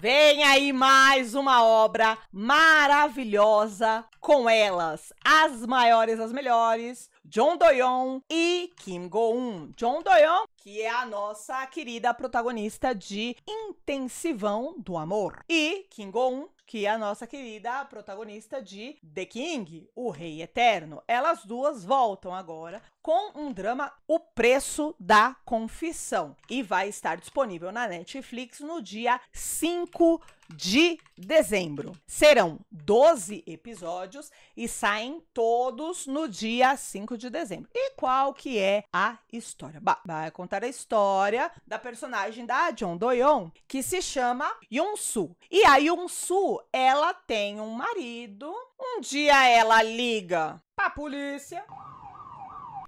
Vem aí mais uma obra maravilhosa com elas, as maiores, as melhores, Jeon Do-yeon e Kim Go-eun. Jeon Do-yeon, que é a nossa querida protagonista de Intensivão do Amor, e Kim Go-eun, que é a nossa querida protagonista de The King, o Rei Eterno. Elas duas voltam agora com um drama O Preço da Confissão e vai estar disponível na Netflix no dia 5 de dezembro. Serão 12 episódios e saem todos no dia 5 de dezembro. E qual que é a história? Vai contar a história da personagem da Jeon Do-yeon, que se chama Yoon-soo. E a Yoon-soo, ela tem um marido. Um dia ela liga pra polícia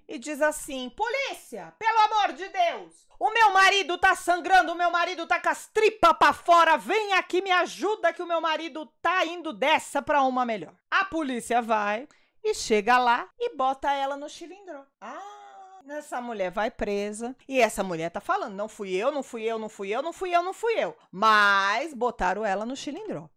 e diz assim: polícia, pelo amor de Deus, o meu marido tá sangrando, o meu marido tá com as tripas pra fora, vem aqui, me ajuda que o meu marido tá indo dessa pra uma melhor. A polícia vai e chega lá e bota ela no chilindró. Essa mulher vai presa e essa mulher tá falando: não fui eu, não fui eu, não fui eu, não fui eu, não fui eu. Mas botaram ela no chilindró.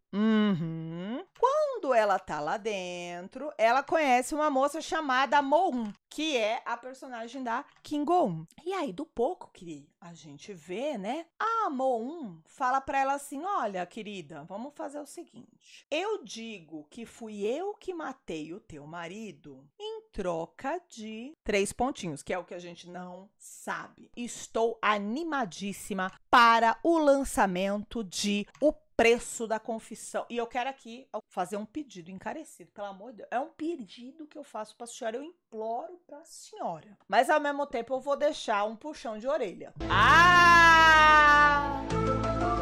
Quando ela tá lá dentro, ela conhece uma moça chamada Mo-eun, que é a personagem da Kim Go-eun. E aí, do pouco que a gente vê, né, a Mo-eun fala pra ela assim: olha, querida, vamos fazer o seguinte. Eu digo que fui eu que matei o teu marido em troca de 3 pontinhos, que é o que a gente não sabe. Estou animadíssima para o lançamento de O Preço da Confissão. E eu quero aqui fazer um pedido encarecido, pelo amor de Deus. É um pedido que eu faço pra senhora, eu imploro pra senhora. Mas ao mesmo tempo eu vou deixar um puxão de orelha.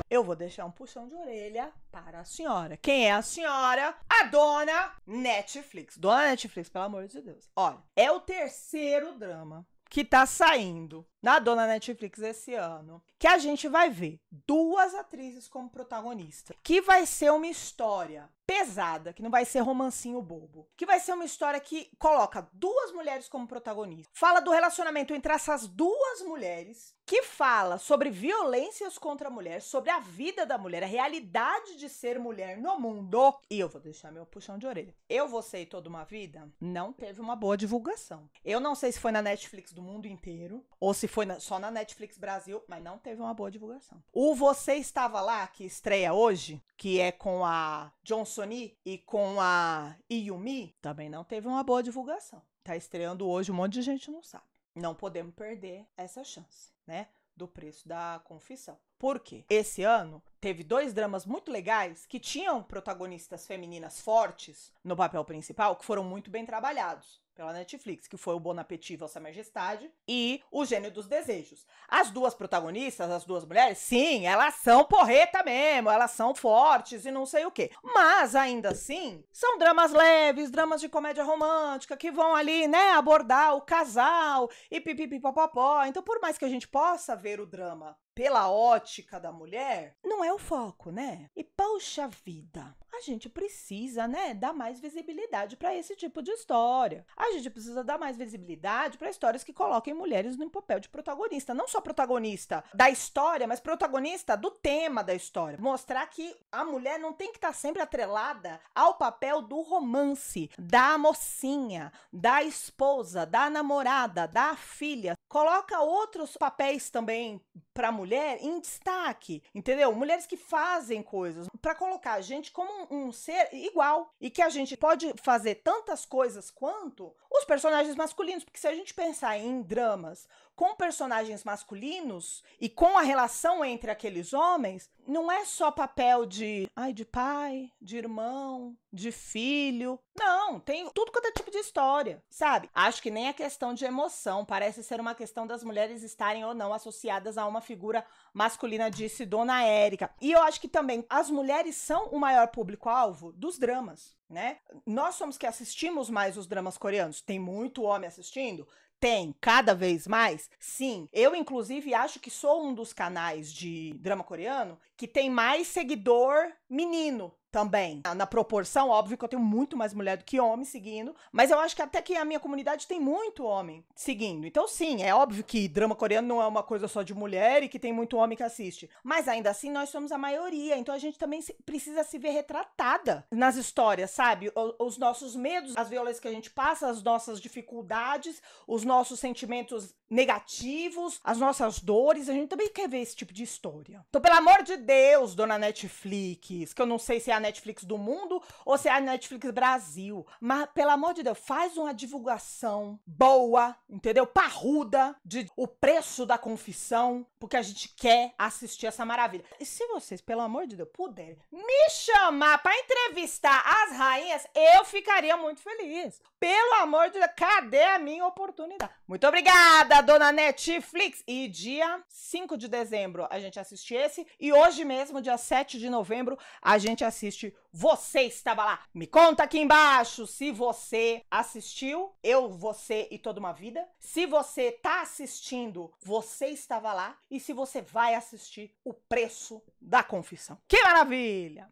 Eu vou deixar um puxão de orelha para a senhora. Quem é a senhora? A dona Netflix. Dona Netflix, pelo amor de Deus. Olha, é o terceiro drama que tá saindo na dona Netflix esse ano, que a gente vai ver 2 atrizes como protagonista, que vai ser uma história pesada, que não vai ser romancinho bobo, que vai ser uma história que coloca 2 mulheres como protagonistas, fala do relacionamento entre essas 2 mulheres, que fala sobre violências contra a mulher, sobre a vida da mulher, a realidade de ser mulher no mundo. E eu vou deixar meu puxão de orelha. Eu, Você e Toda Uma Vida não teve uma boa divulgação. Eu não sei se foi na Netflix do mundo inteiro, ou se foi só na Netflix Brasil, mas não teve uma boa divulgação. O Você Estava Lá, que estreia hoje, que é com a Johnson e com a Yumi, também não teve uma boa divulgação. Tá estreando hoje, um monte de gente não sabe. Não podemos perder essa chance, né? Do Preço da Confissão. Por quê? Esse ano teve 2 dramas muito legais que tinham protagonistas femininas fortes no papel principal, que foram muito bem trabalhados pela Netflix, que foi o Bon Appétit, Vossa Majestade, e O Gênio dos Desejos. As 2 protagonistas, as 2 mulheres, sim, elas são porreta mesmo, elas são fortes e não sei o quê. Mas, ainda assim, são dramas leves, dramas de comédia romântica, que vão ali, né, abordar o casal e pipipipopopó. Então, por mais que a gente possa ver o drama pela ótica da mulher, não é o foco, né? E, poxa vida, a gente precisa, né, dar mais visibilidade para esse tipo de história. A gente precisa dar mais visibilidade para histórias que coloquem mulheres no papel de protagonista. Não só protagonista da história, mas protagonista do tema da história. Mostrar que a mulher não tem que estar sempre atrelada ao papel do romance, da mocinha, da esposa, da namorada, da filha. Coloca outros papéis também para a mulher em destaque, entendeu? Mulheres que fazem coisas, para colocar a gente como um ser igual e que a gente pode fazer tantas coisas quanto os personagens masculinos, porque se a gente pensar em dramas com personagens masculinos e com a relação entre aqueles homens, não é só papel de pai, de irmão, de filho. Não, tem tudo quanto é tipo de história, sabe? Acho que nem a questão de emoção, parece ser uma questão das mulheres estarem ou não associadas a uma figura masculina, disse Dona Érica. E eu acho que também as mulheres são o maior público-alvo dos dramas, né? Nós somos que assistimos mais os dramas coreanos. Tem muito homem assistindo? Tem, cada vez mais? Sim. Eu, inclusive, acho que sou um dos canais de drama coreano que tem mais seguidor menino também. Na proporção, óbvio que eu tenho muito mais mulher do que homem seguindo, mas eu acho que até que a minha comunidade tem muito homem seguindo. Então, sim, é óbvio que drama coreano não é uma coisa só de mulher e que tem muito homem que assiste. Mas ainda assim, nós somos a maioria. Então, a gente também precisa se ver retratada nas histórias, sabe? Os nossos medos, as violências que a gente passa, as nossas dificuldades, os nossos sentimentos negativos, as nossas dores, a gente também quer ver esse tipo de história. Então, pelo amor de Deus, dona Netflix, que eu não sei se é a Netflix do mundo ou se é a Netflix Brasil, mas pelo amor de Deus, faz uma divulgação boa, entendeu? Parruda, de O Preço da Confissão, porque a gente quer assistir essa maravilha. E se vocês, pelo amor de Deus, puderem me chamar pra entrevistar as rainhas, eu ficaria muito feliz. Pelo amor de Deus, cadê a minha oportunidade? Muito obrigada, dona Netflix! E dia 5 de dezembro a gente assiste esse, e hoje mesmo, dia 7 de novembro, a gente assiste Você Estava Lá. Me conta aqui embaixo se você assistiu, Eu, Você e Toda Uma Vida. Se você tá assistindo Você Estava Lá, e se você vai assistir O Preço da Confissão. Que maravilha!